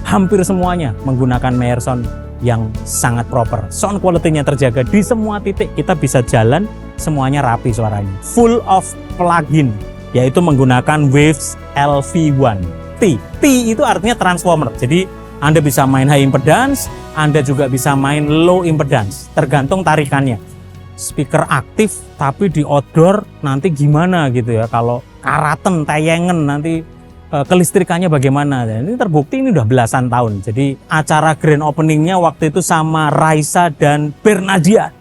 hampir semuanya menggunakan Meyer sound yang sangat proper. Sound quality-nya terjaga di semua titik, kita bisa jalan semuanya rapi suaranya. Full of plugin, yaitu menggunakan Waves LV1 T. T itu artinya transformer. Jadi Anda bisa main high impedance, Anda juga bisa main low impedance, tergantung tarikannya. Speaker aktif tapi di outdoor nanti gimana gitu ya, kalau karaten, tayangan nanti kelistrikannya bagaimana. Dan ini terbukti ini udah belasan tahun. Jadi acara grand openingnya waktu itu sama Raisa dan Bernadia.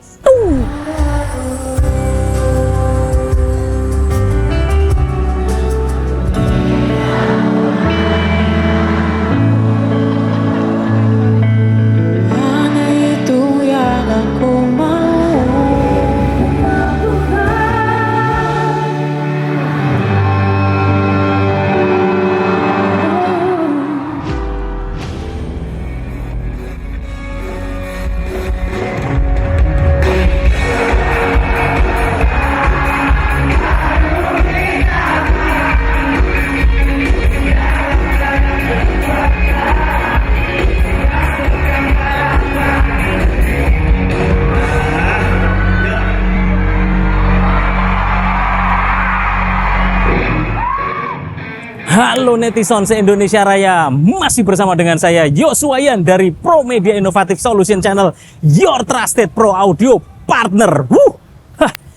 Halo netizen se-Indonesia Raya, masih bersama dengan saya Yosuayan dari Pro Media Innovative Solution Channel, your trusted pro audio partner.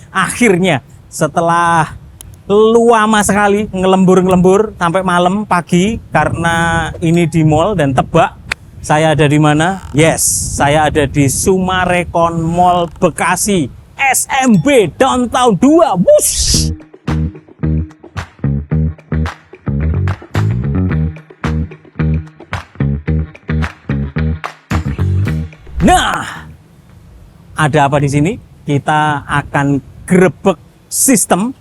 Akhirnya setelah lama sekali ngelembur sampai malam pagi karena ini di mall dan tebak saya ada di mana? Yes, saya ada di Sumarekon Mall Bekasi, SMB Downtown 2. Wush! Nah, ada apa di sini? Kita akan grebek sistem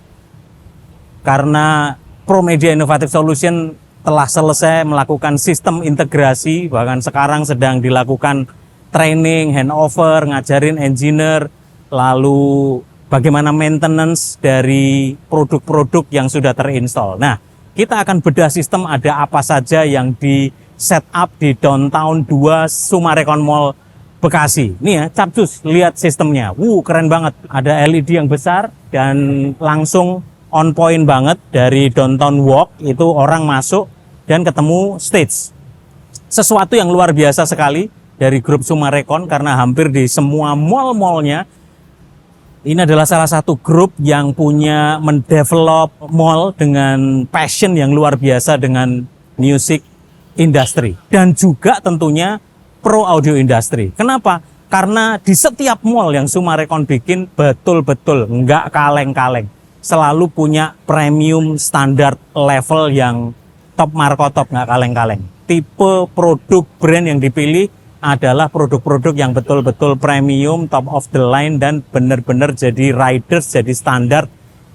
karena Pro Media Innovative Solution telah selesai melakukan sistem integrasi, bahkan sekarang sedang dilakukan training, handover, ngajarin engineer, lalu bagaimana maintenance dari produk-produk yang sudah terinstall. Nah, kita akan bedah sistem ada apa saja yang di setup di Downtown 2 Sumarekon Mall Bekasi. Nih ya, capcus, lihat sistemnya. Keren banget. Ada LED yang besar dan langsung on point banget dari Downtown Walk. Itu orang masuk dan ketemu stage. Sesuatu yang luar biasa sekali dari grup Sumarekon karena hampir di semua mall-mallnya ini adalah salah satu grup yang punya mendevelop mall dengan passion yang luar biasa dengan music industry dan juga tentunya pro audio industry. Kenapa? Karena di setiap mall yang Sumarekon bikin betul-betul nggak kaleng-kaleng. Selalu punya premium standar level yang top markotop, nggak kaleng-kaleng. Tipe produk brand yang dipilih adalah produk-produk yang betul-betul premium, top of the line, dan benar-benar jadi riders, jadi standar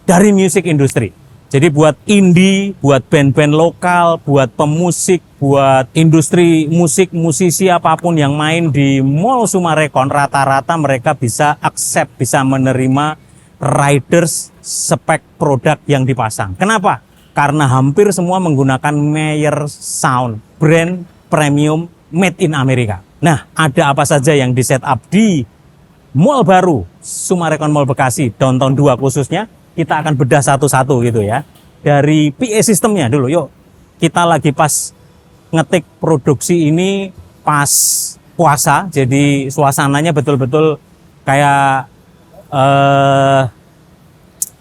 dari music industry. Jadi buat indie, buat band-band lokal, buat pemusik, buat industri musik, musisi apapun yang main di Mall Sumarekon, rata-rata mereka bisa accept, bisa menerima riders spek produk yang dipasang. Kenapa? Karena hampir semua menggunakan Meyer Sound, brand premium made in Amerika. Nah, ada apa saja yang di setup di mall baru Sumarekon Mall Bekasi, Downtown 2 khususnya? Kita akan bedah satu-satu gitu ya. Dari PA sistemnya dulu, yuk. Kita lagi pas ngetik produksi ini pas puasa, jadi suasananya betul-betul kayak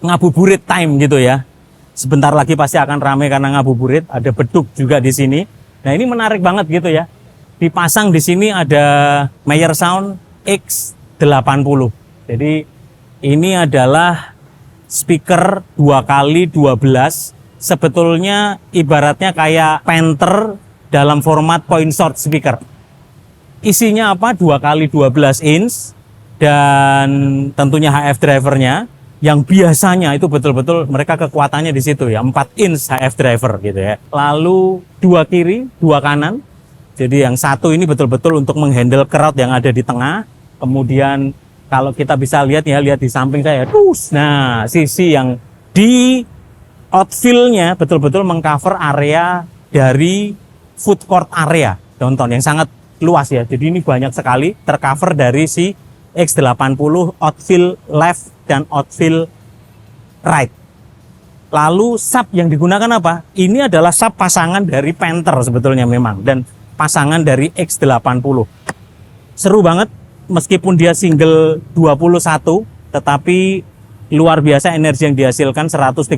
ngabuburit time gitu ya. Sebentar lagi pasti akan ramai karena ngabuburit, ada beduk juga di sini. Nah, ini menarik banget gitu ya. Dipasang di sini ada Meyer Sound X80. Jadi ini adalah speaker 2x12, sebetulnya ibaratnya kayak Panther dalam format point source speaker. Isinya apa? 2x12 inch dan tentunya HF drivernya yang biasanya itu betul-betul mereka kekuatannya di situ ya, 4 inch HF driver gitu ya. Lalu 2 kiri, 2 kanan. Jadi yang satu ini betul-betul untuk menghandle crowd yang ada di tengah. Kemudian kalau kita bisa lihat ya, lihat di samping saya. Nah, sisi yang di outfield-nya betul-betul mengcover area dari food court area. downtown yang sangat luas ya. Jadi ini banyak sekali tercover dari si X80 outfield left dan outfield right. Lalu sub yang digunakan apa? Ini adalah sub pasangan dari Panther sebetulnya memang, dan pasangan dari X80. Seru banget, meskipun dia single 21, tetapi luar biasa energi yang dihasilkan 139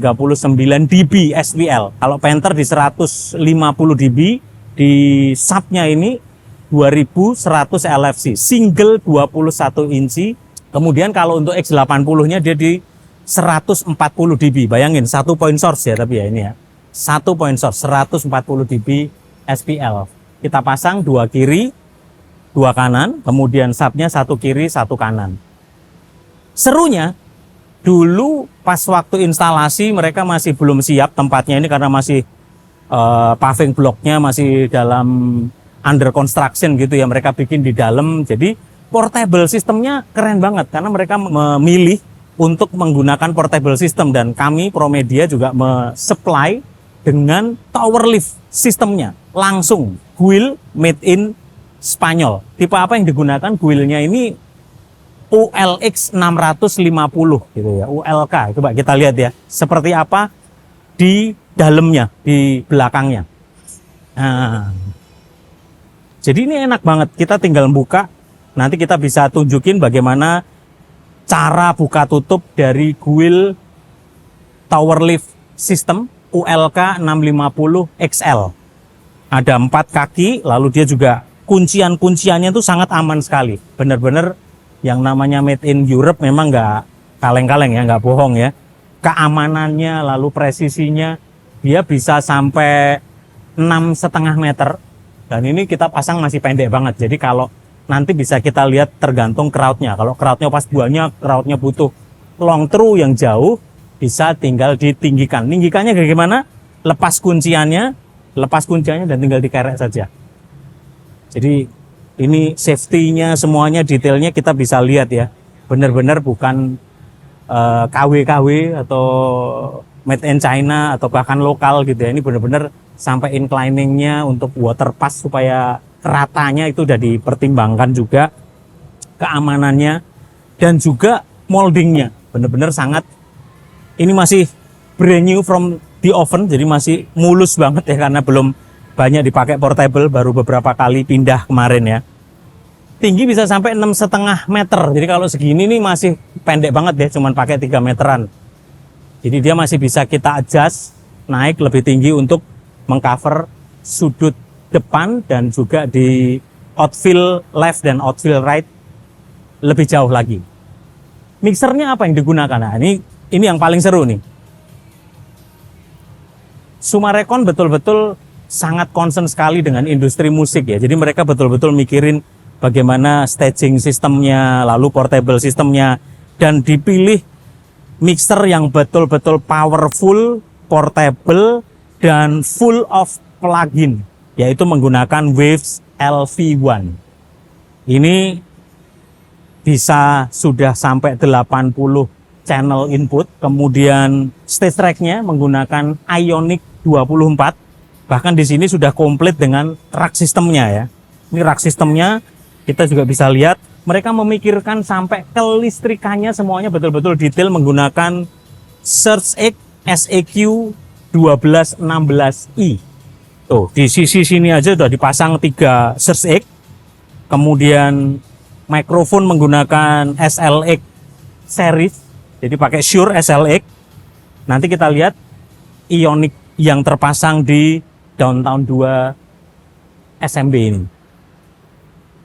dB SPL. Kalau Panther di 150 dB, di subnya ini 2100 LFC, single 21 inci. Kemudian kalau untuk X80-nya dia di 140 dB. Bayangin, satu point source ya, tapi ya ini ya. Satu point source, 140 dB SPL. Kita pasang dua kiri, dua kanan, kemudian subnya satu kiri, satu kanan. Serunya, dulu pas waktu instalasi mereka masih belum siap tempatnya ini karena masih paving blocknya masih dalam under construction gitu ya, mereka bikin di dalam. Jadi portable sistemnya keren banget karena mereka memilih untuk menggunakan portable system, dan kami Promedia juga supply dengan tower lift sistemnya langsung, guil made in Spanyol. Tipe apa yang digunakan? Guilnya ini ULX 650 gitu ya, ULK. Coba kita lihat ya, seperti apa di dalamnya, di belakangnya. Nah, jadi ini enak banget, kita tinggal buka, nanti kita bisa tunjukin bagaimana cara buka tutup dari guil tower lift system ULK 650 XL. Ada 4 kaki, lalu dia juga kuncian-kunciannya itu sangat aman sekali. Benar-benar yang namanya made in Europe memang nggak kaleng-kaleng ya, nggak bohong ya. Keamanannya, lalu presisinya, dia bisa sampai 6,5 meter. Dan ini kita pasang masih pendek banget. Jadi kalau nanti bisa kita lihat tergantung crowdnya. Kalau crowdnya pas buahnya, crowdnya butuh long through yang jauh, bisa tinggal ditinggikan. Tinggikannya kayak gimana? Lepas kunciannya dan tinggal dikerek saja. Jadi ini safety-nya semuanya, detailnya kita bisa lihat ya. Benar-benar bukan KW-KW atau made in China atau bahkan lokal gitu ya. Ini benar-benar sampai inclining-nya untuk water pass supaya ratanya itu udah dipertimbangkan juga, keamanannya dan juga moldingnya. Benar-benar sangat, ini masih brand new from the oven, jadi masih mulus banget ya karena belum banyak dipakai portable, baru beberapa kali pindah kemarin ya. Tinggi bisa sampai 6,5 meter. Jadi kalau segini nih masih pendek banget ya, cuman pakai 3 meteran. Jadi dia masih bisa kita adjust naik lebih tinggi untuk mengcover sudut depan dan juga di outfield left dan outfield right lebih jauh lagi. Mixernya apa yang digunakan? Nah, ini yang paling seru nih. Sumarecon betul-betul sangat concern sekali dengan industri musik ya. Jadi mereka betul-betul mikirin bagaimana staging sistemnya, lalu portable sistemnya, dan dipilih mixer yang betul-betul powerful, portable, dan full of plugin, yaitu menggunakan Waves LV1. Ini bisa sudah sampai 80 channel input, kemudian stage track-nya menggunakan Ioniq 24. Bahkan di sini sudah komplit dengan rack sistemnya ya. Ini rack sistemnya kita juga bisa lihat. Mereka memikirkan sampai kelistrikannya semuanya betul-betul detail menggunakan Surge X SEQ 1216i. Tuh, di sisi sini aja udah dipasang 3 Surge X. Kemudian mikrofon menggunakan SLX series. Jadi pakai Shure SLX. Nanti kita lihat Ioniq yang terpasang di Downtown 2 SMB ini.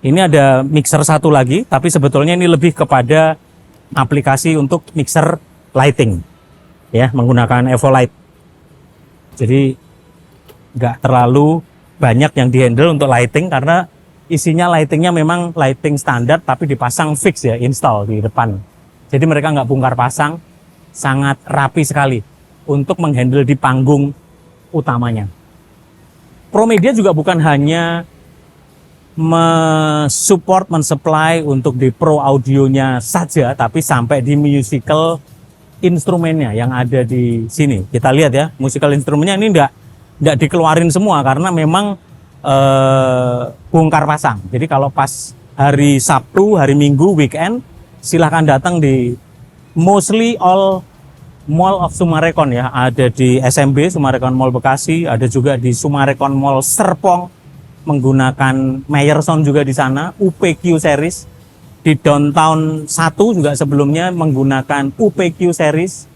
Ini ada mixer satu lagi, tapi sebetulnya ini lebih kepada aplikasi untuk mixer lighting, ya, menggunakan Evolite. Jadi nggak terlalu banyak yang dihandle untuk lighting karena isinya lightingnya memang lighting standar, tapi dipasang fix ya, install di depan. Jadi mereka nggak bongkar pasang, sangat rapi sekali untuk menghandle di panggung utamanya. Promedia juga bukan hanya mensupply untuk di pro audionya saja, tapi sampai di musical instrumennya yang ada di sini. Kita lihat ya, musical instrumennya ini enggak dikeluarin semua karena memang bongkar pasang. Jadi kalau pas hari Sabtu, hari Minggu, weekend, silahkan datang di mostly all Mall of Summarecon ya. Ada di SMB, Summarecon Mall Bekasi, ada juga di Summarecon Mall Serpong, menggunakan Meyer Sound juga di sana, UPQ series. Di Downtown 1 juga sebelumnya menggunakan UPQ series.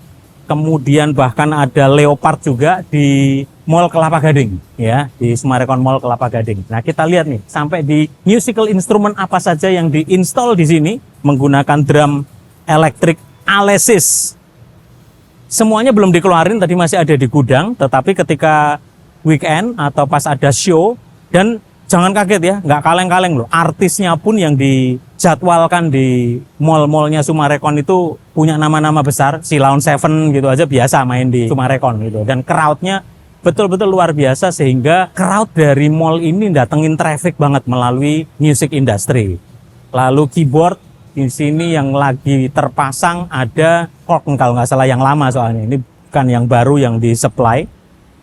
Kemudian bahkan ada Leopard juga di Mall Kelapa Gading ya, di Summarecon Mall Kelapa Gading. Nah, kita lihat nih, sampai di musical instrument apa saja yang diinstal di sini menggunakan drum elektrik Alesis. Semuanya belum dikeluarin, tadi masih ada di gudang, tetapi ketika weekend atau pas ada show, dan jangan kaget ya, nggak kaleng-kaleng loh. Artisnya pun yang dijadwalkan di mall-mallnya Summarecon itu punya nama-nama besar. Si Lawn Seven gitu aja biasa main di Summarecon gitu. Dan crowd-nya betul-betul luar biasa, sehingga crowd dari mall ini datengin traffic banget melalui music industry. Lalu keyboard di sini yang lagi terpasang ada Korg, kalau nggak salah yang lama soalnya. Ini bukan yang baru yang di-supply.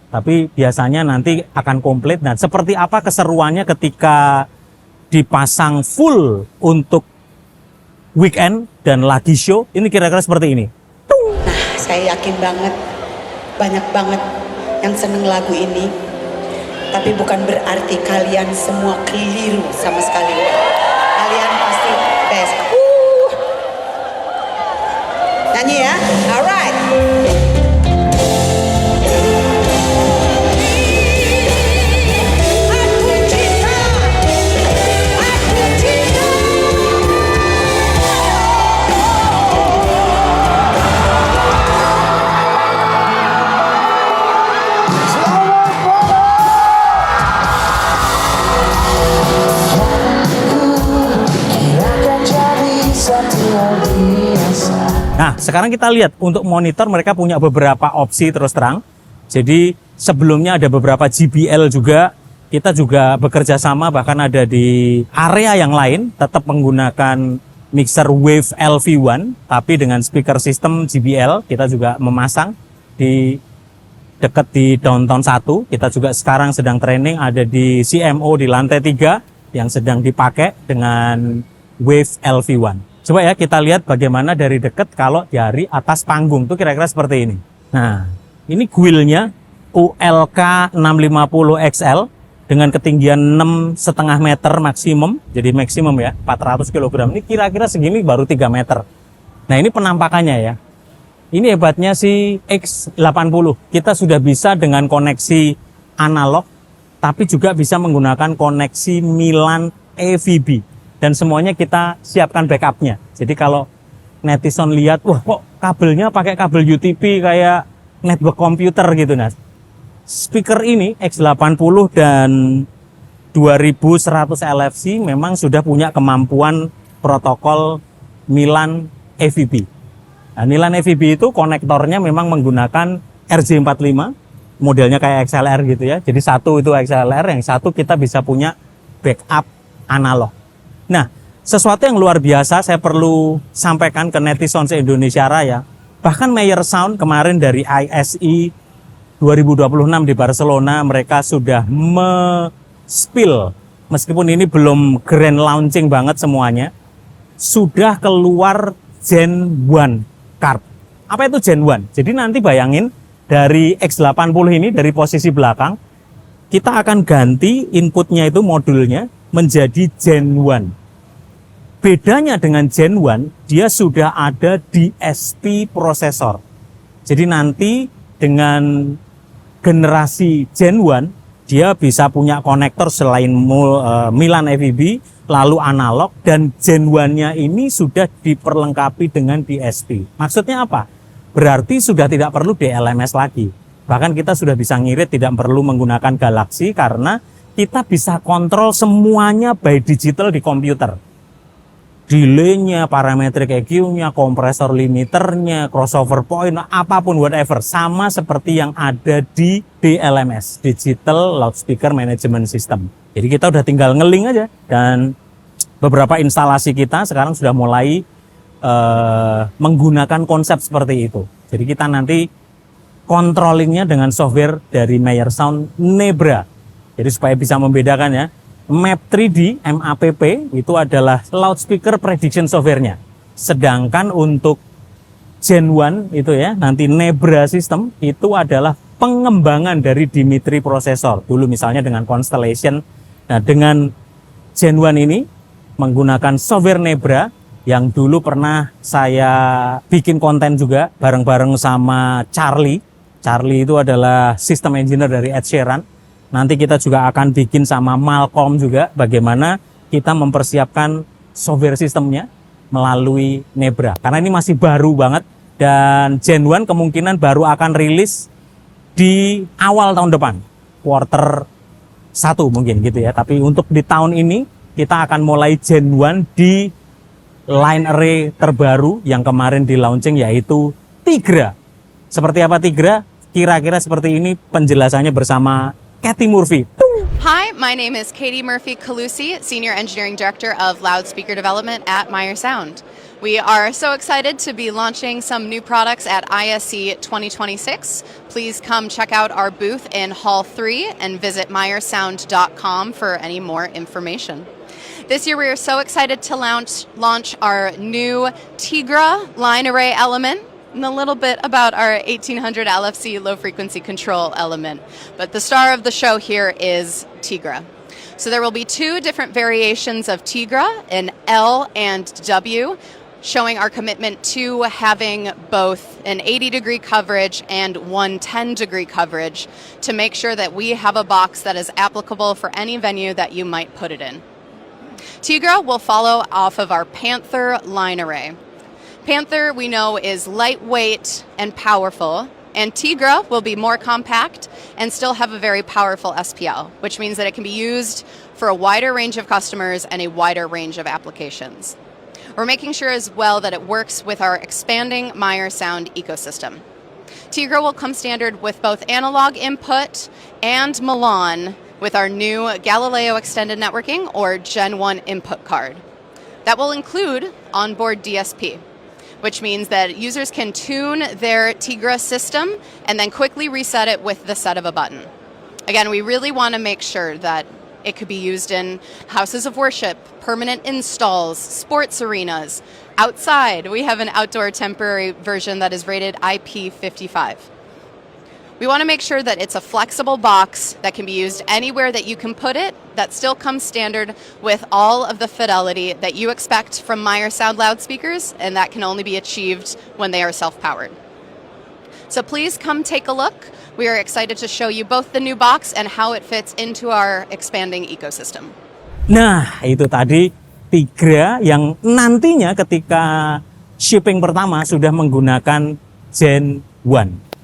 Tapi biasanya nanti akan komplit. Nah, seperti apa keseruannya ketika dipasang full untuk weekend dan lagi show? Ini kira-kira seperti ini. Nah, saya yakin banget, banyak banget yang seneng lagu ini. Tapi bukan berarti kalian semua keliru sama sekali. Kalian pasti best. Nyanyi ya, alright. Nah, sekarang kita lihat untuk monitor mereka punya beberapa opsi terus terang. Jadi sebelumnya ada beberapa JBL juga. Kita juga bekerja sama, bahkan ada di area yang lain tetap menggunakan mixer Wave LV1 tapi dengan speaker system JBL. Kita juga memasang di dekat di Downtown 1. Kita juga sekarang sedang training ada di CMO di lantai 3 yang sedang dipakai dengan Wave LV1. Coba ya kita lihat bagaimana dari dekat kalau dari atas panggung tuh kira-kira seperti ini. Nah, ini guilnya ULK 650 XL dengan ketinggian 6,5 meter maksimum. Jadi maksimum ya, 400 kg. Ini kira-kira segini baru 3 meter. Nah, ini penampakannya ya. Ini hebatnya si X80. Kita sudah bisa dengan koneksi analog, tapi juga bisa menggunakan koneksi Milan AVB. Dan semuanya kita siapkan backupnya. Jadi kalau netizen lihat, wah kok kabelnya pakai kabel UTP kayak network komputer gitu. Nah, speaker ini X80 dan 2100 LFC memang sudah punya kemampuan protokol Milan AVB. Nah, Milan AVB itu konektornya memang menggunakan RJ45, modelnya kayak XLR gitu ya. Jadi satu itu XLR, yang satu kita bisa punya backup analog. Nah, sesuatu yang luar biasa saya perlu sampaikan ke netizen se-Indonesia Raya. Bahkan Meyer Sound kemarin dari ISE 2026 di Barcelona, mereka sudah spill, meskipun ini belum grand launching banget semuanya, sudah keluar Gen 1 card. Apa itu Gen 1? Jadi nanti bayangin dari X80 ini, dari posisi belakang, kita akan ganti inputnya itu modulnya menjadi Gen 1. Bedanya dengan Gen 1, dia sudah ada DSP prosesor. Jadi nanti dengan generasi Gen 1, dia bisa punya konektor selain Milan AVB, lalu analog, dan Gen 1-nya ini sudah diperlengkapi dengan DSP. Maksudnya apa? Berarti sudah tidak perlu DLMS lagi. Bahkan kita sudah bisa ngirit, tidak perlu menggunakan Galaxy, karena kita bisa kontrol semuanya by digital di komputer. Delay-nya, parametric EQ-nya, kompresor limiternya, crossover point, apapun, whatever. Sama seperti yang ada di DLMS, Digital Loudspeaker Management System. Jadi kita udah tinggal ngeling aja. Dan beberapa instalasi kita sekarang sudah mulai menggunakan konsep seperti itu. Jadi kita nanti controllingnya dengan software dari Meyer Sound Nebra. Jadi supaya bisa membedakan ya, Map 3D, MAPP, itu adalah loudspeaker prediction software-nya. Sedangkan untuk Gen 1 itu ya, nanti Nebra System itu adalah pengembangan dari Dimitri prosesor. Dulu misalnya dengan Constellation. Nah, dengan Gen 1 ini menggunakan software Nebra yang dulu pernah saya bikin konten juga bareng-bareng sama Charlie. Charlie itu adalah sistem engineer dari Ed Sheeran. Nanti kita juga akan bikin sama Malcolm juga bagaimana kita mempersiapkan software sistemnya melalui Nebra. Karena ini masih baru banget dan Gen 1 kemungkinan baru akan rilis di awal tahun depan, quarter 1 mungkin gitu ya. Tapi untuk di tahun ini kita akan mulai Gen 1 di line array terbaru yang kemarin di launching yaitu Tigra. Seperti apa Tigra? Kira-kira seperti ini penjelasannya bersama Katie Murphy. Hi, my name is Katie Murphy Calusi, Senior Engineering Director of Loudspeaker Development at Meyer Sound. We are so excited to be launching some new products at ISE 2026. Please come check out our booth in Hall 3 and visit meyersound.com for any more information. This year we are so excited to launch our new Tigra line array element and a little bit about our 1800 LFC low frequency control element. But the star of the show here is Tigra. So there will be two different variations of Tigra, an L and W, showing our commitment to having both an 80-degree coverage and 110-degree coverage to make sure that we have a box that is applicable for any venue that you might put it in. Tigra will follow off of our Panther line array. Panther, we know, is lightweight and powerful, and Tigra will be more compact and still have a very powerful SPL, which means that it can be used for a wider range of customers and a wider range of applications. We're making sure as well that it works with our expanding Meyer Sound ecosystem. Tigra will come standard with both analog input and Milan with our new Galileo Extended Networking or Gen 1 input card. That will include onboard DSP, which means that users can tune their Tigra system and then quickly reset it with the set of a button. Again, we really want to make sure that it could be used in houses of worship, permanent installs, sports arenas, outside. We have an outdoor temporary version that is rated IP55. We want to make sure that it's a flexible box that can be used anywhere that you can put it, that still comes standard with all of the fidelity that you expect from Meyer Sound loudspeakers, and that can only be achieved when they are self-powered. So please come take a look. We are excited to show you both the new box and how it fits into our expanding ecosystem. Nah, itu tadi Tigra yang nantinya ketika shipping pertama sudah menggunakan Gen 1.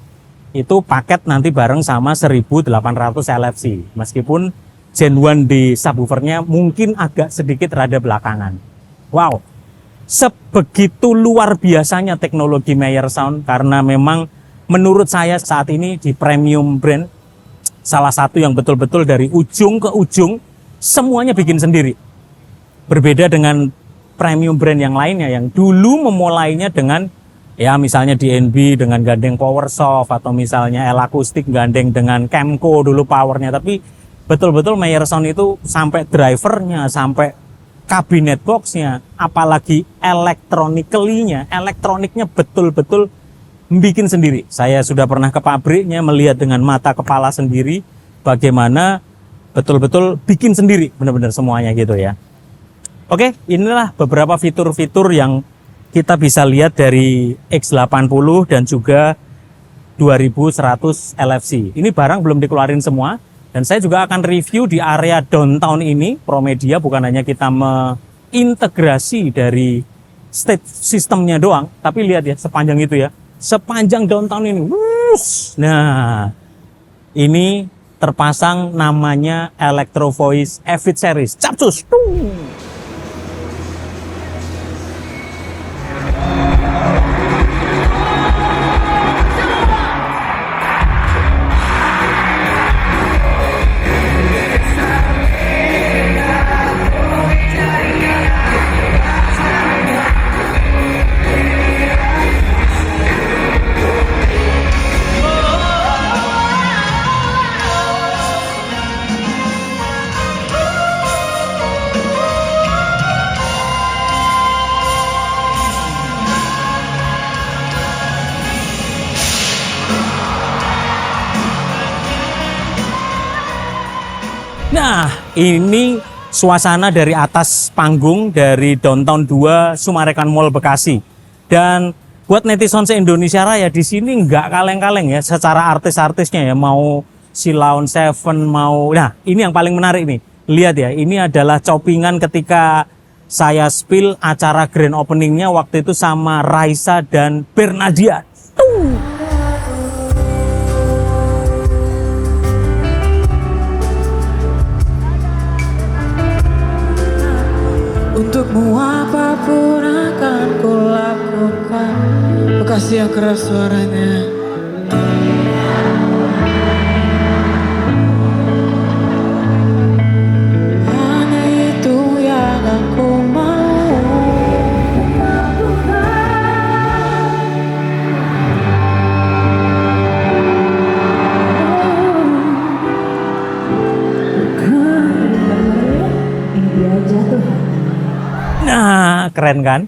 Itu paket nanti bareng sama 1800 LFC. Meskipun Gen 1 di subwoofernya mungkin agak sedikit rada belakangan. Wow, sebegitu luar biasanya teknologi Meyer Sound karena memang menurut saya saat ini di premium brand salah satu yang betul-betul dari ujung ke ujung semuanya bikin sendiri. Berbeda dengan premium brand yang lainnya yang dulu memulainya dengan ya misalnya DNB dengan gandeng PowerSoft atau misalnya L Acoustic gandeng dengan Camco dulu powernya, tapi betul-betul Meyer Sound itu sampai drivernya, sampai kabinet boxnya, apalagi elektroniknya betul-betul bikin sendiri. Saya sudah pernah ke pabriknya melihat dengan mata kepala sendiri bagaimana betul-betul bikin sendiri benar-benar semuanya gitu ya. Oke, inilah beberapa fitur-fitur yang kita bisa lihat dari X80 dan juga 2100 LFC. Ini barang belum dikeluarin semua dan saya juga akan review di area downtown ini. Promedia bukan hanya kita mengintegrasi dari stage sistemnya doang, tapi lihat ya sepanjang itu ya. Sepanjang downtown ini. Nah, ini terpasang namanya Electro Voice Avid Series. Capcus. Nah, ini suasana dari atas panggung dari Downtown 2 Sumarekon Mall Bekasi. Dan buat netizen se-Indonesia Raya di sini nggak kaleng-kaleng ya secara artis-artisnya ya, mau Sheila on 7 mau. Nah, ini yang paling menarik nih. Lihat ya, ini adalah choppingan ketika saya spill acara grand openingnya waktu itu sama Raisa dan Bernadia. Untukmu apapun akan kulakukan. Bekasi yang keras suaranya. Hanya itu yang aku mau. Nah, keren kan?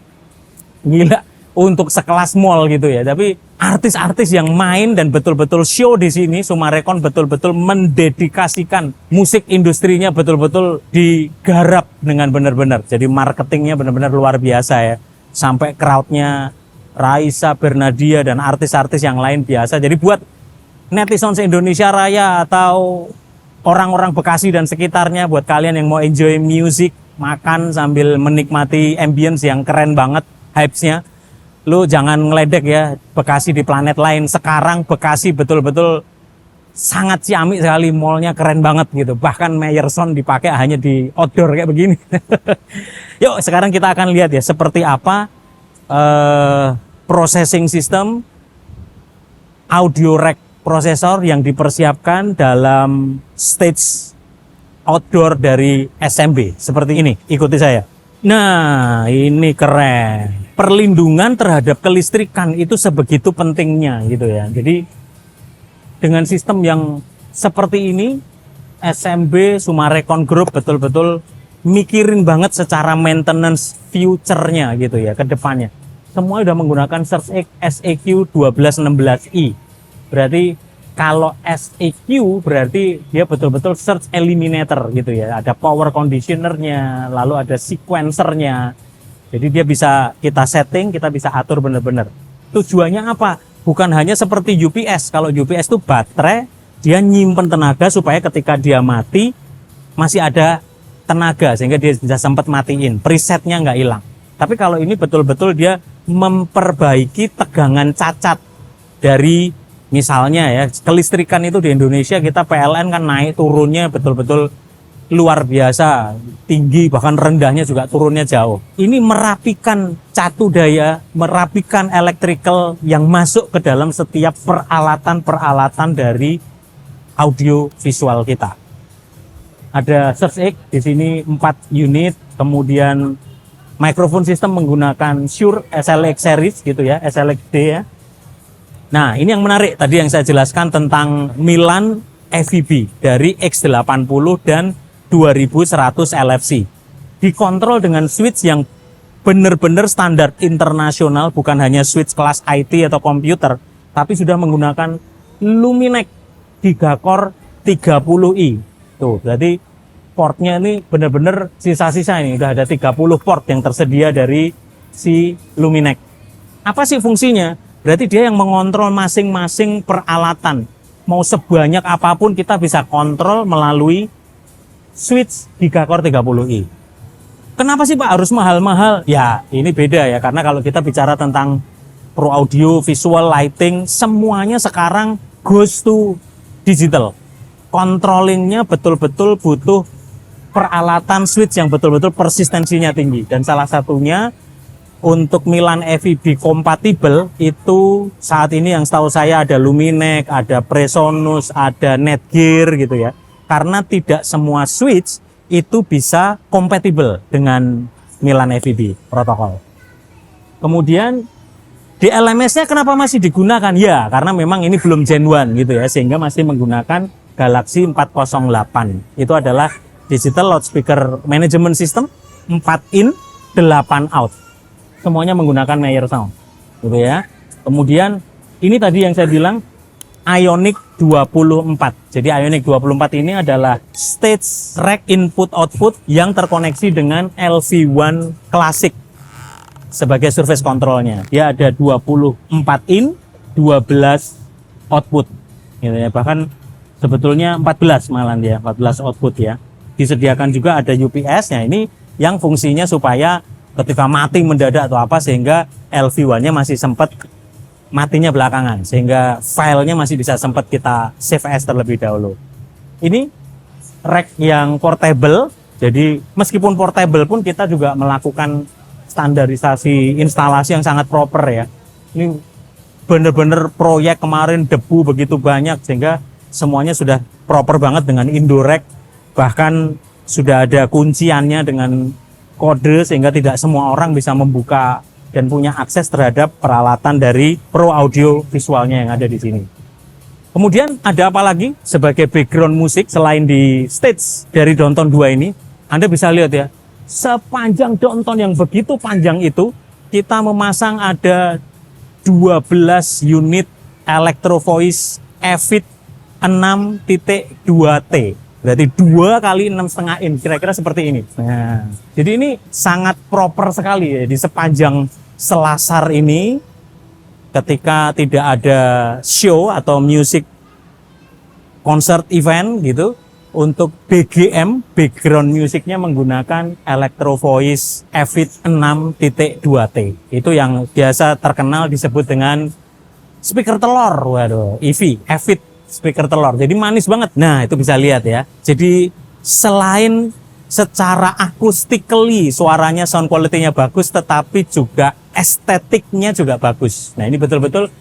Gila, untuk sekelas mall gitu ya. Tapi artis-artis yang main dan betul-betul show di sini, Sumarekon betul-betul mendedikasikan musik industrinya, betul-betul digarap dengan benar-benar. Jadi marketingnya benar-benar luar biasa ya. Sampai crowdnya Raisa, Bernadia, dan artis-artis yang lain biasa. Jadi buat netizen se-Indonesia Raya atau orang-orang Bekasi dan sekitarnya, buat kalian yang mau enjoy music, makan sambil menikmati ambience yang keren banget, hypes-nya, lu jangan ngeledek ya Bekasi di planet lain. Sekarang Bekasi betul-betul sangat ciamik sekali, mallnya keren banget gitu. Bahkan Meyerson dipakai hanya di outdoor kayak begini. Yuk sekarang kita akan lihat ya seperti apa processing system audio rack prosesor yang dipersiapkan dalam stage outdoor dari SMB seperti ini. Ikuti saya. Nah, ini keren. Perlindungan terhadap kelistrikan itu sebegitu pentingnya gitu ya. Jadi dengan sistem yang seperti ini, SMB Sumarekon Group betul-betul mikirin banget secara maintenance future-nya gitu ya, ke depannya. Semua udah menggunakan Search SEQ 1216i. Berarti kalau SEQ berarti dia betul-betul search eliminator gitu ya. Ada power conditionernya, lalu ada sequencernya. Jadi dia bisa kita setting, kita bisa atur benar-benar. Tujuannya apa? Bukan hanya seperti UPS. Kalau UPS itu baterai, dia nyimpen tenaga supaya ketika dia mati masih ada tenaga sehingga dia bisa sempat matiin. Presetnya nggak hilang. Tapi kalau ini betul-betul dia memperbaiki tegangan cacat dari misalnya ya, kelistrikan itu di Indonesia kita PLN kan naik turunnya betul-betul luar biasa, tinggi bahkan rendahnya juga turunnya jauh. Ini merapikan catu daya, merapikan electrical yang masuk ke dalam setiap peralatan-peralatan dari audio visual kita. Ada Search X di sini 4 unit, kemudian microphone system menggunakan Shure SLX series gitu ya, SLX-D ya. Nah, ini yang menarik tadi yang saya jelaskan tentang Milan FEB dari X80 dan 2100 LFC. Dikontrol dengan switch yang benar-benar standar internasional, bukan hanya switch kelas IT atau komputer, tapi sudah menggunakan Luminex Gigacore 30i. Tuh, berarti portnya ini benar-benar sisa-sisa ini. Udah ada 30 port yang tersedia dari si Luminex. Apa sih fungsinya? Berarti dia yang mengontrol masing-masing peralatan. Mau sebanyak apapun kita bisa kontrol melalui switch Gigacore 30i. Kenapa sih Pak harus mahal-mahal? Ya ini beda ya, karena kalau kita bicara tentang pro audio, visual, lighting, semuanya sekarang goes to digital. Controllingnya betul-betul butuh peralatan switch yang betul-betul persistensinya tinggi. Dan salah satunya untuk Milan FEB kompatibel itu saat ini yang setahu saya ada Luminex, ada Presonus, ada Netgear gitu ya. Karena tidak semua switch itu bisa kompatibel dengan Milan FEB protokol. Kemudian di LMS-nya kenapa masih digunakan? Ya, karena memang ini belum Gen 1 gitu ya, sehingga masih menggunakan Galaxy 408. Itu adalah Digital Loudspeaker Management System 4 in, 8 out. Semuanya menggunakan Meyer Sound gitu ya. Kemudian ini tadi yang saya bilang Ioniq 24. Jadi Ioniq 24 ini adalah stage rack input output yang terkoneksi dengan LV1 Classic sebagai surface controlnya. Dia ada 24 in, 12 output. Gitu ya. Bahkan sebetulnya 14 malah dia, 14 output ya. Disediakan juga ada UPS. Nah, ini yang fungsinya supaya ketika mati mendadak atau apa sehingga LV1-nya masih sempat matinya belakangan, sehingga filenya masih bisa sempat kita save as terlebih dahulu. Ini rack yang portable, jadi meskipun portable pun kita juga melakukan standarisasi instalasi yang sangat proper ya. Ini bener-bener proyek kemarin debu begitu banyak sehingga semuanya sudah proper banget dengan Indorack, bahkan sudah ada kunciannya dengan kode sehingga tidak semua orang bisa membuka dan punya akses terhadap peralatan dari pro audio visualnya yang ada di sini. Kemudian ada apa lagi sebagai background musik selain di stage dari Downtown 2 ini? Anda bisa lihat ya, sepanjang Downtown yang begitu panjang itu kita memasang ada 12 unit Electro Voice Evit 6.2T. Berarti 2 kali 6,5 in, kira-kira seperti ini. Nah, jadi ini sangat proper sekali ya di sepanjang Selasar ini. Ketika tidak ada show atau music concert event gitu, untuk BGM background musiknya menggunakan Electro Voice Evit 6.2T. Itu yang biasa terkenal disebut dengan speaker telur. Waduh, Evit speaker telur. Jadi manis banget. Nah, itu bisa lihat ya. Jadi selain secara akustikally suaranya sound quality-nya bagus, tetapi juga estetiknya juga bagus. Nah, ini betul-betul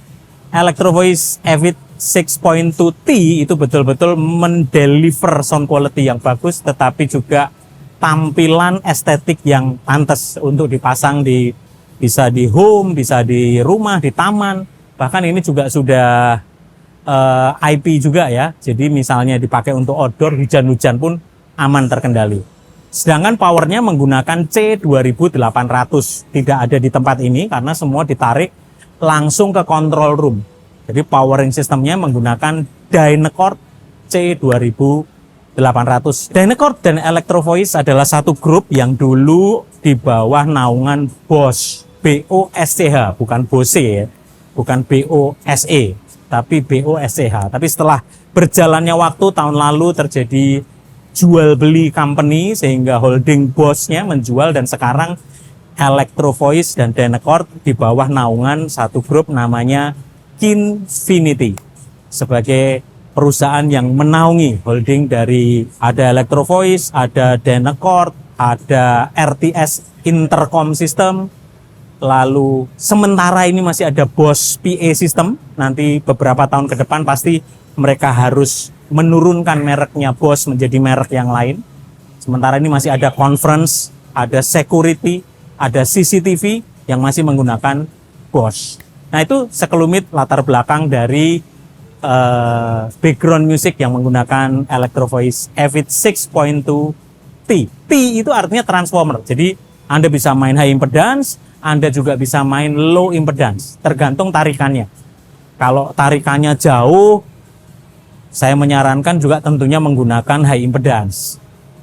Electro Voice Evit 6.2T itu betul-betul mendeliver sound quality yang bagus, tetapi juga tampilan estetik yang pantas untuk dipasang di, bisa di home, bisa di rumah, di taman. Bahkan ini juga sudah IP juga ya. Jadi misalnya dipakai untuk outdoor, hujan-hujan pun aman terkendali. Sedangkan powernya menggunakan C2800, tidak ada di tempat ini karena semua ditarik langsung ke control room. Jadi powering sistemnya menggunakan Dynacord C2800. Dynacord dan Electro Voice adalah satu grup yang dulu di bawah naungan BOSCH, BOSCH, bukan BOSE ya, bukan BOSE, tapi BOSCH. Tapi setelah berjalannya waktu tahun lalu terjadi jual beli company sehingga holding bosnya menjual, dan sekarang Electro Voice dan Dynacord di bawah naungan satu grup namanya Kinfinity sebagai perusahaan yang menaungi holding dari ada Electro Voice, ada Dynacord, ada RTS Intercom System, lalu sementara ini masih ada Boss PA System. Nanti beberapa tahun ke depan pasti mereka harus menurunkan mereknya Boss menjadi merek yang lain. Sementara ini masih ada Conference, ada Security, ada CCTV yang masih menggunakan Boss. Nah, itu sekelumit latar belakang dari background music yang menggunakan Electro Voice Evit 6.2T. T itu artinya transformer. Jadi Anda bisa main high impedance, Anda juga bisa main low impedance, tergantung tarikannya. Kalau tarikannya jauh, saya menyarankan juga tentunya menggunakan high impedance.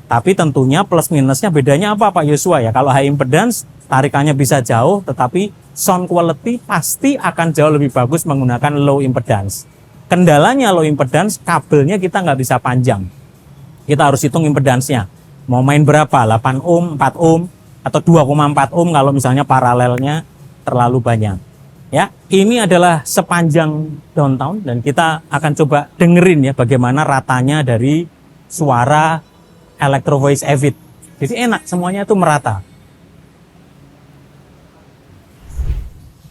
Tapi tentunya plus minusnya bedanya apa Pak Yosua ya? Kalau high impedance tarikannya bisa jauh, tetapi sound quality pasti akan jauh lebih bagus menggunakan low impedance. Kendalanya low impedance, kabelnya kita nggak bisa panjang. Kita harus hitung impedance-nya. Mau main berapa? 8 ohm, 4 ohm, atau 2,4 ohm kalau misalnya paralelnya terlalu banyak. Ya, ini adalah sepanjang Downtown dan kita akan coba dengerin ya bagaimana ratanya dari suara Electro Voice Evit. Jadi enak, semuanya itu merata.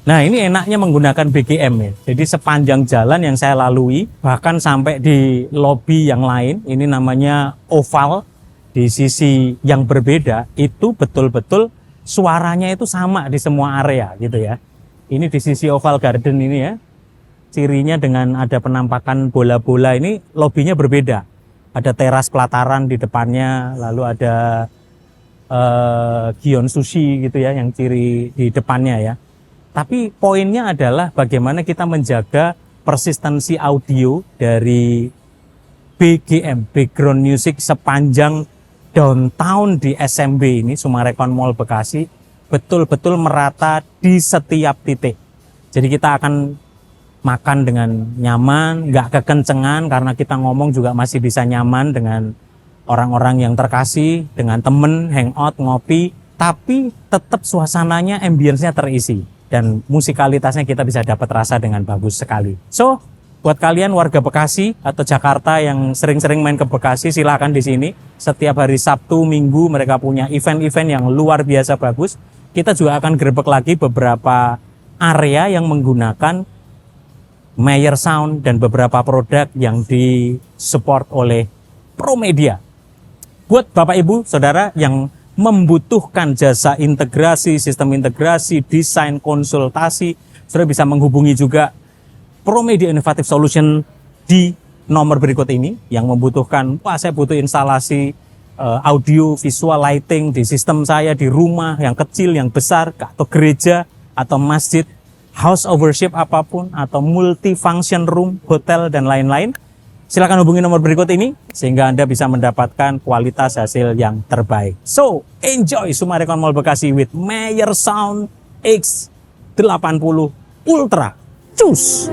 Nah, ini enaknya menggunakan BGM ya. Jadi sepanjang jalan yang saya lalui, bahkan sampai di lobi yang lain, ini namanya oval, di sisi yang berbeda, itu betul-betul suaranya itu sama di semua area gitu ya. Ini di sisi Oval Garden ini ya, cirinya dengan ada penampakan bola-bola ini, lobinya berbeda. Ada teras pelataran di depannya, lalu ada Gion Sushi gitu ya, yang ciri di depannya ya. Tapi poinnya adalah bagaimana kita menjaga persistensi audio dari BGM, background music sepanjang downtown di SMB ini, Summarecon Mall Bekasi, betul-betul merata di setiap titik. Jadi kita akan makan dengan nyaman, nggak kekencengan, karena kita ngomong juga masih bisa nyaman dengan orang-orang yang terkasih, dengan temen, hangout, ngopi, tapi tetap suasananya, ambience-nya terisi. Dan musikalitasnya kita bisa dapat rasa dengan bagus sekali. So, buat kalian warga Bekasi atau Jakarta yang sering-sering main ke Bekasi, silakan di sini. Setiap hari Sabtu, Minggu mereka punya event-event yang luar biasa bagus. Kita juga akan gerebek lagi beberapa area yang menggunakan Mayer Sound dan beberapa produk yang disupport oleh Promedia. Buat Bapak Ibu, Saudara yang membutuhkan jasa integrasi, sistem integrasi, desain, konsultasi, Saudara bisa menghubungi juga Promedia Innovative Solution di nomor berikut ini. Yang membutuhkan, wah saya butuh instalasi audio, visual, lighting di sistem saya, di rumah yang kecil, yang besar, atau gereja, atau masjid, house of worship apapun, atau multifunction room, hotel, dan lain-lain. Silakan hubungi nomor berikut ini, sehingga Anda bisa mendapatkan kualitas hasil yang terbaik. So, enjoy Summarecon Mall Bekasi with Mayer Sound X80 Ultra. Cus!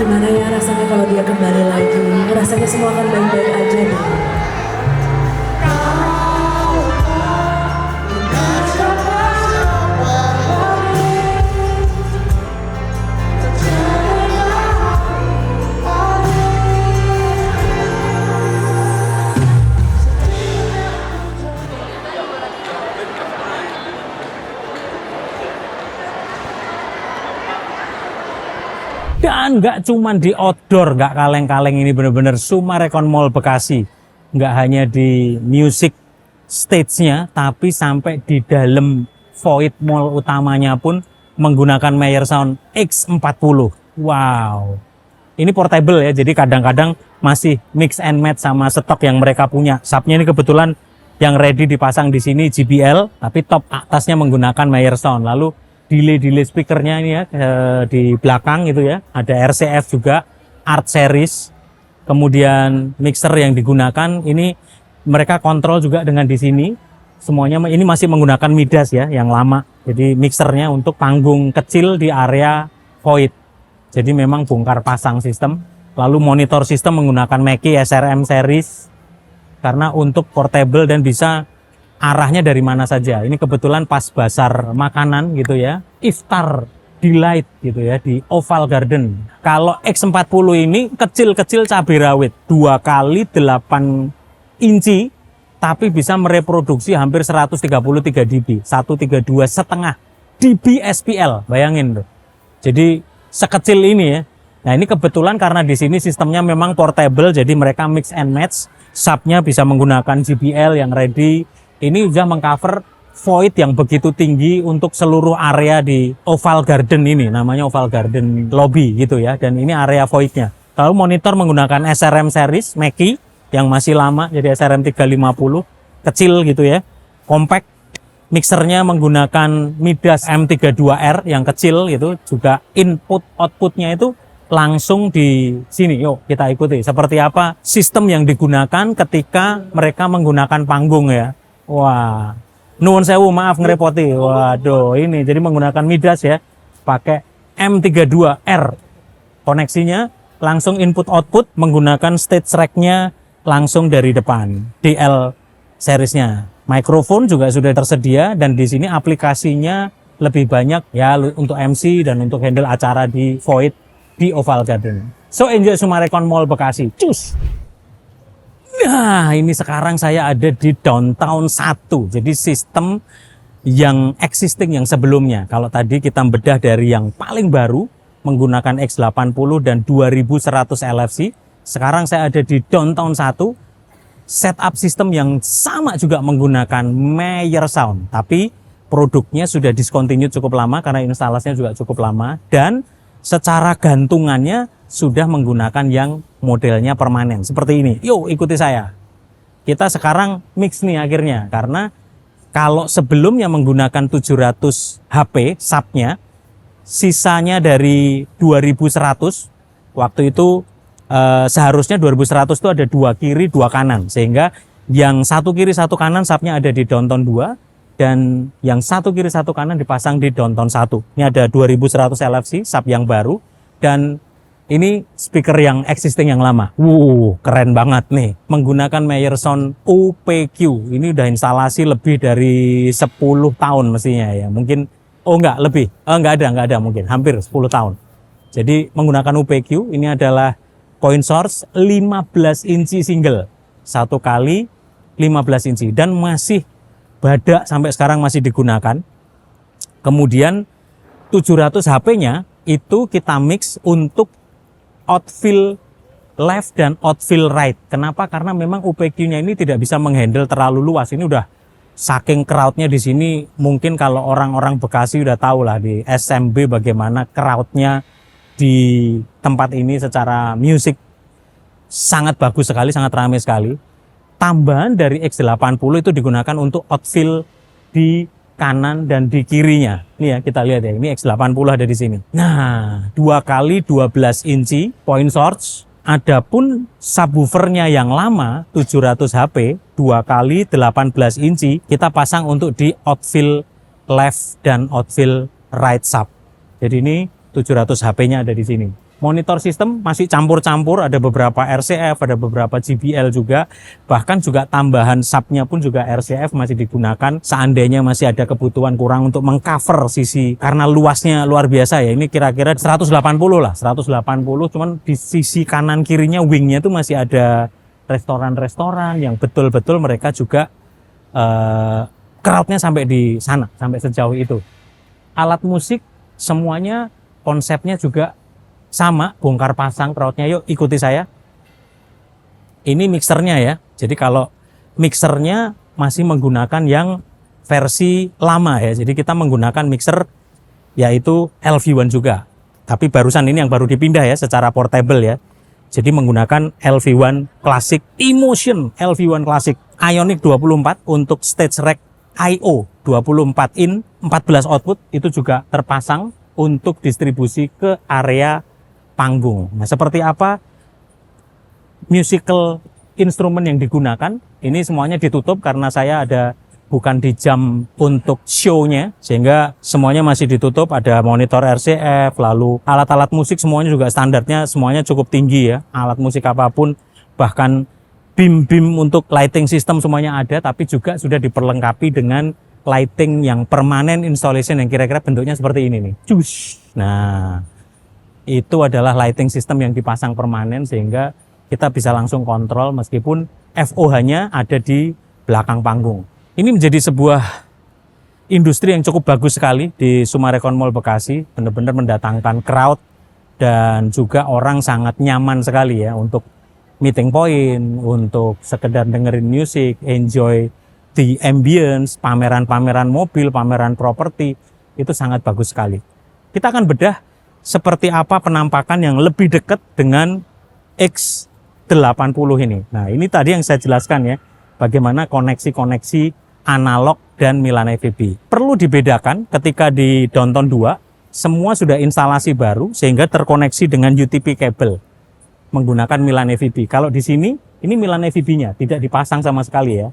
Gimana ya rasanya kalau dia kembali lagi? Rasanya semua akan baik-baik aja deh. Dan nggak cuma di outdoor, nggak kaleng-kaleng, ini bener-bener Summarecon Mall Bekasi. Nggak hanya di music stage-nya, tapi sampai di dalam void mall utamanya pun menggunakan Mayer Sound X40. Wow. Ini portable ya, jadi kadang-kadang masih mix and match sama stok yang mereka punya. Subnya ini kebetulan yang ready dipasang di sini JBL, tapi top atasnya menggunakan Mayer Sound. Lalu delay speakernya ini ya di belakang itu ya, ada RCF juga, Art Series. Kemudian mixer yang digunakan ini mereka kontrol juga dengan di sini. Semuanya ini masih menggunakan Midas ya, yang lama. Jadi mixernya untuk panggung kecil di area void. Jadi memang bongkar pasang sistem. Lalu monitor sistem menggunakan Mackie SRM series karena untuk portable dan bisa arahnya dari mana saja. Ini kebetulan pas bazar makanan gitu ya, Iftar Delight gitu ya di Oval Garden. Kalau X40 ini kecil-kecil cabai rawit 2 kali 8 inci, tapi bisa mereproduksi hampir 133 dB, 132 setengah dB SPL, bayangin tuh. Jadi sekecil ini ya. Nah ini kebetulan karena di sini sistemnya memang portable, jadi mereka mix and match. Subnya bisa menggunakan JBL yang ready. Ini sudah mengcover void yang begitu tinggi untuk seluruh area di Oval Garden ini, namanya Oval Garden Lobby gitu ya. Dan ini area voidnya. Lalu monitor menggunakan SRM series Mackie yang masih lama, jadi SRM 350, kecil gitu ya, compact. Mixernya menggunakan Midas M32R yang kecil gitu, juga input outputnya itu langsung di sini. Yuk kita ikuti seperti apa sistem yang digunakan ketika mereka menggunakan panggung ya. Wah, nuwun sewu, maaf ngerepoti. Waduh, ini jadi menggunakan Midas ya, pakai M32R. Koneksinya langsung input output menggunakan stage rack-nya langsung dari depan. DL seriesnya. Mikrofon juga sudah tersedia dan di sini aplikasinya lebih banyak ya untuk MC dan untuk handle acara di void di Oval Garden. So enjoy Summarecon Mall Bekasi. Cus. Nah, ini sekarang saya ada di Downtown 1. Jadi sistem yang existing yang sebelumnya. Kalau tadi kita bedah dari yang paling baru menggunakan X80 dan 2100 LFC. Sekarang saya ada di Downtown 1. Setup sistem yang sama juga menggunakan Mayer Sound. Tapi produknya sudah discontinue cukup lama karena instalasinya juga cukup lama. Dan secara gantungannya sudah menggunakan yang modelnya permanen seperti ini. Yuk ikuti saya. kita sekarang mix nih akhirnya, karena kalau sebelumnya menggunakan 700 HP subnya, sisanya dari 2100, waktu itu seharusnya 2100 itu ada 2 kiri 2 kanan, sehingga yang 1 kiri 1 kanan subnya ada di Downtown 2, dan yang 1 kiri 1 kanan dipasang di Downtown 1. Ini ada 2100 LFC sub yang baru, dan ini speaker yang existing yang lama. Keren banget nih. Menggunakan Meyer Sound UPQ. Ini udah instalasi lebih dari 10 tahun mestinya ya. Mungkin, enggak, lebih. Enggak ada mungkin. Hampir 10 tahun. Jadi menggunakan UPQ, ini adalah point source 15 inci single. 1 kali 15 inci. Dan masih badak sampai sekarang masih digunakan. Kemudian 700 HP-nya itu kita mix untuk outfield left dan outfield right. Kenapa? Karena memang UPQ-nya ini tidak bisa menghandle terlalu luas. Ini udah saking crowd-nya di sini, mungkin kalau orang-orang Bekasi udah tahu lah di SMB bagaimana crowd-nya di tempat ini secara musik sangat bagus sekali, sangat ramai sekali. Tambahan dari X80 itu digunakan untuk outfield di kanan dan di kirinya. Ini ya, kita lihat ya, ini X80 ada di sini. Nah, 2 kali 12 inci point source. Adapun subwoofernya yang lama 700 HP 2 kali 18 inci kita pasang untuk di outfield left dan outfield right sub. Jadi ini 700 HP-nya ada di sini. Monitor sistem masih campur-campur, ada beberapa RCF, ada beberapa JBL juga, bahkan juga tambahan subnya pun juga RCF masih digunakan seandainya masih ada kebutuhan kurang untuk mengcover sisi, karena luasnya luar biasa ya, ini kira-kira 180 lah, 180, cuman di sisi kanan kirinya wingnya itu masih ada restoran-restoran yang betul-betul mereka juga crowdnya sampai di sana, sampai sejauh itu. Alat musik semuanya konsepnya juga sama, bongkar pasang crowdnya. Yuk ikuti saya. Ini mixernya ya. Jadi kalau mixernya masih menggunakan yang versi lama ya. Jadi kita menggunakan mixer yaitu LV1 juga. Tapi barusan ini yang baru dipindah ya secara portable ya. Jadi menggunakan LV1 Classic Emotion, LV1 Classic Ioniq 24 untuk stage rack I/O 24 in 14 output itu juga terpasang untuk distribusi ke area panggung. Nah, seperti apa musical instrumen yang digunakan? Ini semuanya ditutup karena saya ada bukan di jam untuk show-nya, sehingga semuanya masih ditutup. Ada monitor RCF, lalu alat-alat musik semuanya juga standarnya semuanya cukup tinggi ya. Alat musik apapun, bahkan bim-bim untuk lighting system semuanya ada, tapi juga sudah diperlengkapi dengan lighting yang permanen installation yang kira-kira bentuknya seperti ini nih. Cus. Nah, itu adalah lighting system yang dipasang permanen sehingga kita bisa langsung kontrol meskipun FOH-nya ada di belakang panggung. Ini menjadi sebuah industri yang cukup bagus sekali di Summarecon Mall Bekasi, benar-benar mendatangkan crowd dan juga orang sangat nyaman sekali ya untuk meeting point, untuk sekedar dengerin musik, enjoy the ambience, pameran-pameran mobil, pameran properti, itu sangat bagus sekali. Kita akan bedah seperti apa penampakan yang lebih dekat dengan X80 ini. Nah, ini tadi yang saya jelaskan ya, bagaimana koneksi-koneksi analog dan Milan EVB. Perlu dibedakan ketika di Downtown 2, semua sudah instalasi baru sehingga terkoneksi dengan UTP kabel menggunakan Milan EVB. Kalau di sini, ini Milan EVB-nya tidak dipasang sama sekali ya.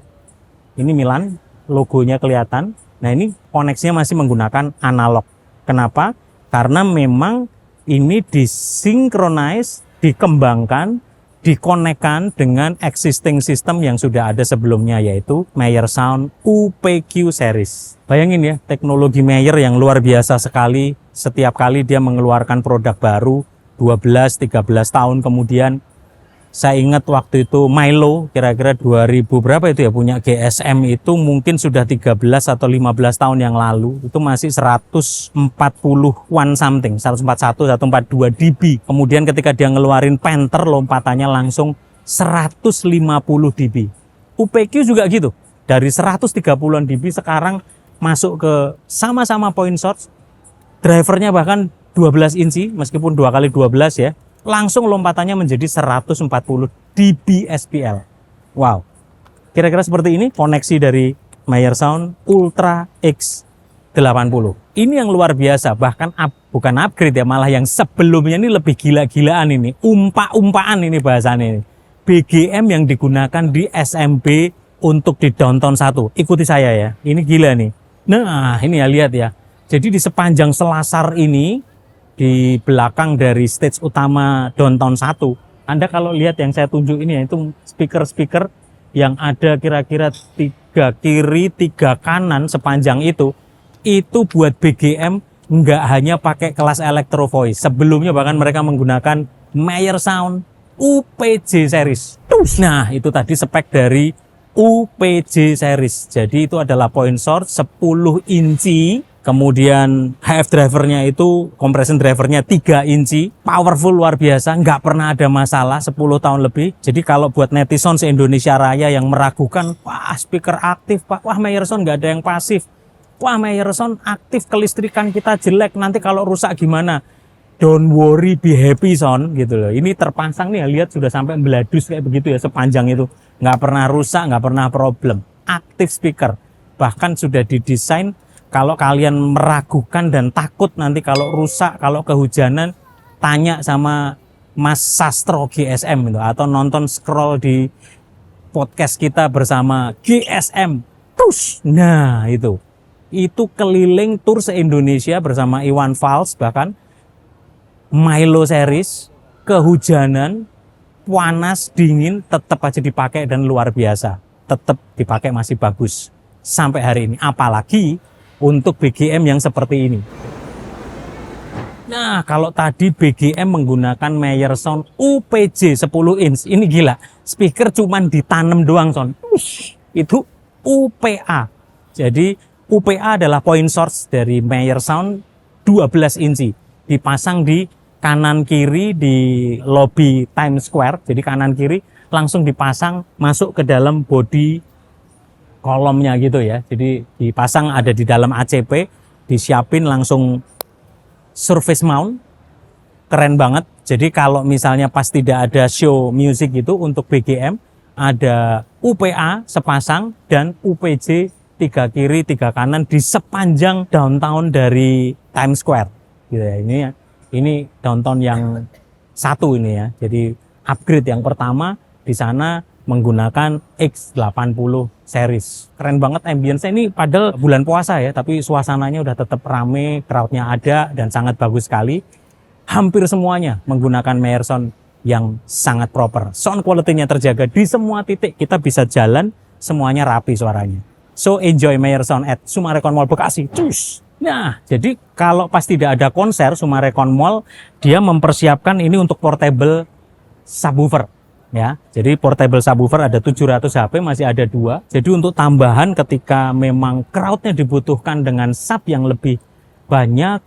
Ini Milan, logonya kelihatan. Nah, ini koneksinya masih menggunakan analog. Kenapa? Karena memang ini disinkronize, dikembangkan, dikonekkan dengan existing system yang sudah ada sebelumnya, yaitu Meyer Sound UPQ series. Bayangin ya, teknologi Meyer yang luar biasa sekali. Setiap kali dia mengeluarkan produk baru, 12-13 tahun kemudian. Saya ingat waktu itu Milo, kira-kira 2000 berapa itu ya, punya GSM itu mungkin sudah 13 atau 15 tahun yang lalu. Itu masih 140-an something, 141, 142 dB. Kemudian ketika dia ngeluarin Panther, lompatannya langsung 150 dB. UPQ juga gitu, dari 130-an dB sekarang masuk ke sama-sama point source. Drivernya bahkan 12 inci, meskipun 2 kali 12 ya. Langsung lompatannya menjadi 140 dB SPL. Wow. Kira-kira seperti ini koneksi dari Meyer Sound Ultra X80. Ini yang luar biasa, bahkan bukan upgrade ya, malah yang sebelumnya ini lebih gila-gilaan ini. Umpa-umpaan ini bahasanya ini. BGM yang digunakan di SMB untuk di Downtown 1. Ikuti saya ya, ini gila nih. Nah, ini ya, lihat ya. Jadi di sepanjang selasar ini, di belakang dari stage utama Downtown 1, Anda kalau lihat yang saya tunjuk ini ya, itu speaker-speaker yang ada kira-kira 3 kiri, 3 kanan sepanjang itu buat BGM nggak hanya pakai kelas Electro Voice. Sebelumnya bahkan mereka menggunakan Meyer Sound UPJ series. Nah, itu tadi spek dari UPJ series. Jadi itu adalah point source 10 inci. Kemudian HF drivernya itu, compression drivernya 3 inci. Powerful luar biasa, nggak pernah ada masalah 10 tahun lebih. Jadi kalau buat netizen se-Indonesia Raya yang meragukan, wah speaker aktif Pak, wah Meyer Sound nggak ada yang pasif. Wah Meyer Sound aktif, kelistrikan kita jelek, nanti kalau rusak gimana? Don't worry, be happy Sound gitu loh. Ini terpasang nih, lihat sudah sampai beladus kayak begitu ya, sepanjang itu. Nggak pernah rusak, nggak pernah problem. Aktif speaker. Bahkan sudah didesain kalau kalian meragukan dan takut nanti kalau rusak, kalau kehujanan, tanya sama Mas Sastro GSM gitu, atau nonton scroll di podcast kita bersama GSM. Nah itu keliling tour se-Indonesia bersama Iwan Fals, bahkan Milo series, kehujanan, panas, dingin, tetap aja dipakai dan luar biasa. Tetap dipakai masih bagus sampai hari ini. Apalagi untuk BGM yang seperti ini. Nah, kalau tadi BGM menggunakan Meyer Sound UPJ 10 inch, ini gila. Speaker cuman ditanam doang, Son. Itu UPA. Jadi UPA adalah point source dari Meyer Sound 12 inci. Dipasang di kanan kiri di lobby Times Square. Jadi kanan kiri langsung dipasang masuk ke dalam body kolomnya gitu ya. Jadi dipasang ada di dalam ACP, disiapin langsung surface mount. Keren banget. Jadi kalau misalnya pas tidak ada show music itu untuk BGM, ada UPA sepasang dan UPJ 3 kiri 3 kanan di sepanjang downtown dari Times Square gitu ya. Ini downtown yang satu ini ya. Jadi upgrade yang pertama di sana menggunakan X80 series. Keren banget ambience-nya ini, padahal bulan puasa ya, tapi suasananya udah tetap rame, crowd-nya ada dan sangat bagus sekali. Hampir semuanya menggunakan Meyer Sound yang sangat proper. Sound quality-nya terjaga di semua titik. Kita bisa jalan, semuanya rapi suaranya. So enjoy Meyer Sound at Sumarekon Mall Bekasi. Cus. Nah, jadi kalau pas tidak ada konser Sumarekon Mall, dia mempersiapkan ini untuk portable subwoofer. Ya, jadi portable subwoofer ada 700 HP, masih ada 2. Jadi untuk tambahan ketika memang crowd-nya dibutuhkan dengan sub yang lebih banyak,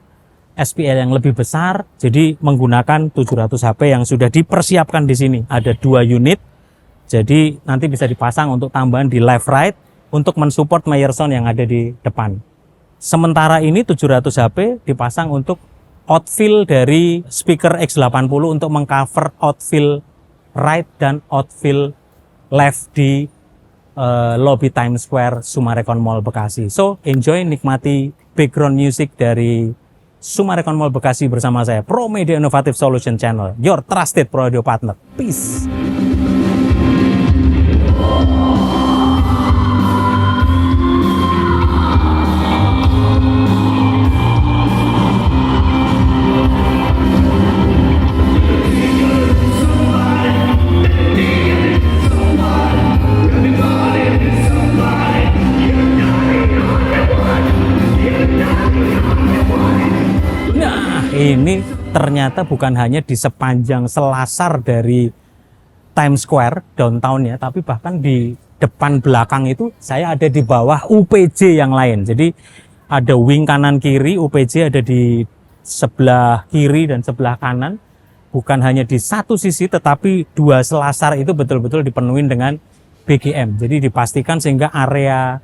SPL yang lebih besar, jadi menggunakan 700 HP yang sudah dipersiapkan di sini. Ada 2 unit, jadi nanti bisa dipasang untuk tambahan di left right untuk mensupport Meyer Sound yang ada di depan. Sementara ini 700 HP dipasang untuk outfill dari speaker X80 untuk mengcover outfill right dan outfill left di lobby Times Square Sumarekon Mall Bekasi. So enjoy, nikmati background music dari Sumarekon Mall Bekasi bersama saya, Pro Media Innovative Solution Channel, your trusted pro audio partner. Peace. Ini ternyata bukan hanya di sepanjang selasar dari Times Square downtown ya, tapi bahkan di depan belakang itu saya ada di bawah UPJ yang lain. Jadi ada wing kanan kiri, UPJ ada di sebelah kiri dan sebelah kanan. Bukan hanya di satu sisi, tetapi 2 selasar itu betul-betul dipenuhi dengan BGM. Jadi dipastikan sehingga area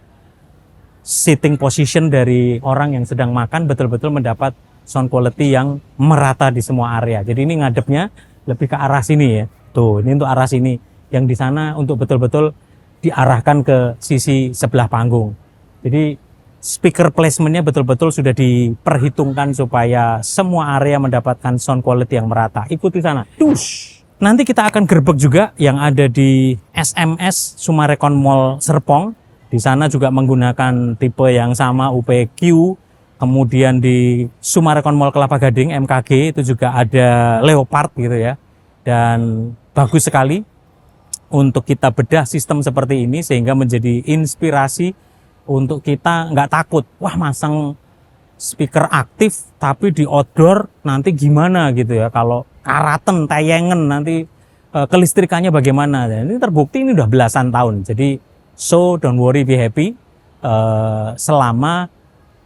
sitting position dari orang yang sedang makan betul-betul mendapat sound quality yang merata di semua area. Jadi ini ngadepnya lebih ke arah sini ya. Tuh, ini untuk arah sini. Yang di sana untuk betul-betul diarahkan ke sisi sebelah panggung. Jadi speaker placementnya betul-betul sudah diperhitungkan supaya semua area mendapatkan sound quality yang merata. Ikuti sana. Tush. Nanti kita akan gerbek juga yang ada di SMS Sumarekon Mall Serpong. Di sana juga menggunakan tipe yang sama UPQ. Kemudian di Sumarekon Mall Kelapa Gading MKG itu juga ada Leopard gitu ya. Dan bagus sekali untuk kita bedah sistem seperti ini sehingga menjadi inspirasi untuk kita nggak takut. Wah, masang speaker aktif tapi di outdoor nanti gimana gitu ya. Kalau karaten, tayangan nanti kelistrikannya bagaimana. Dan ini terbukti ini udah belasan tahun. Jadi so don't worry, be happy. Selama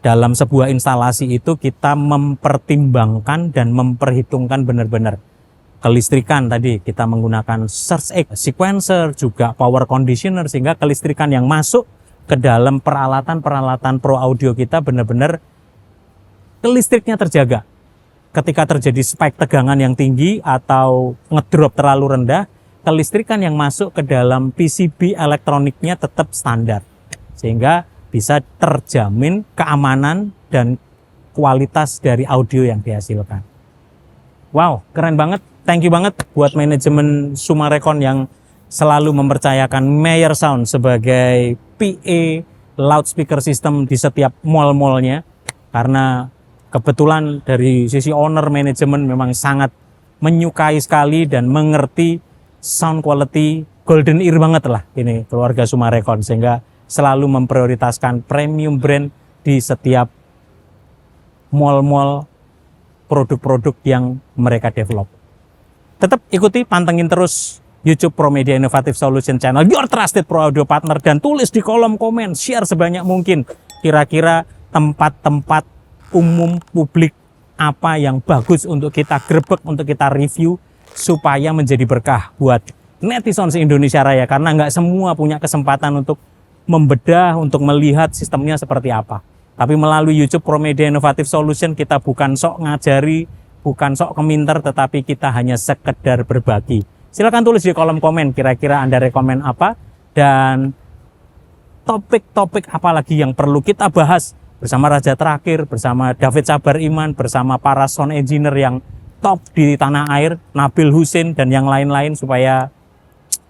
dalam sebuah instalasi itu kita mempertimbangkan dan memperhitungkan benar-benar kelistrikan. Tadi kita menggunakan surge sequencer, juga power conditioner, sehingga kelistrikan yang masuk ke dalam peralatan-peralatan pro audio kita benar-benar kelistriknya terjaga. Ketika terjadi spike tegangan yang tinggi atau ngedrop terlalu rendah, kelistrikan yang masuk ke dalam PCB elektroniknya tetap standar. Sehingga bisa terjamin keamanan dan kualitas dari audio yang dihasilkan. Wow, keren banget. Thank you banget buat manajemen Sumarekon yang selalu mempercayakan Mayer Sound sebagai PA loudspeaker system di setiap mall-mallnya. Karena kebetulan dari sisi owner manajemen memang sangat menyukai sekali dan mengerti sound quality, golden ear banget lah ini keluarga Sumarekon, sehingga selalu memprioritaskan premium brand di setiap mall-mall produk-produk yang mereka develop. Tetap ikuti, pantengin terus YouTube Promedia Innovative Solution Channel, your trusted pro audio partner, dan tulis di kolom komen, share sebanyak mungkin kira-kira tempat-tempat umum publik apa yang bagus untuk kita grebek, untuk kita review supaya menjadi berkah buat netizen se-Indonesia Raya, karena nggak semua punya kesempatan untuk membedah, untuk melihat sistemnya seperti apa. Tapi melalui YouTube Promedia Innovative Solution kita bukan sok ngajari, bukan sok keminter, tetapi kita hanya sekedar berbagi. Silakan tulis di kolom komen kira-kira Anda rekomen apa dan topik-topik apa lagi yang perlu kita bahas bersama Raja Terakhir, bersama David Sabar Iman, bersama para sound engineer yang top di tanah air, Nabil Husin dan yang lain-lain, supaya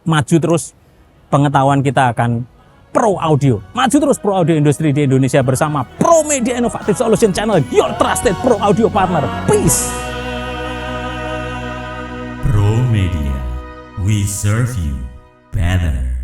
maju terus pengetahuan kita akan pro audio. Maju terus pro audio industri di Indonesia bersama Promedia Innovative Solution Channel, your trusted pro audio partner. Peace. Promedia, we serve you better.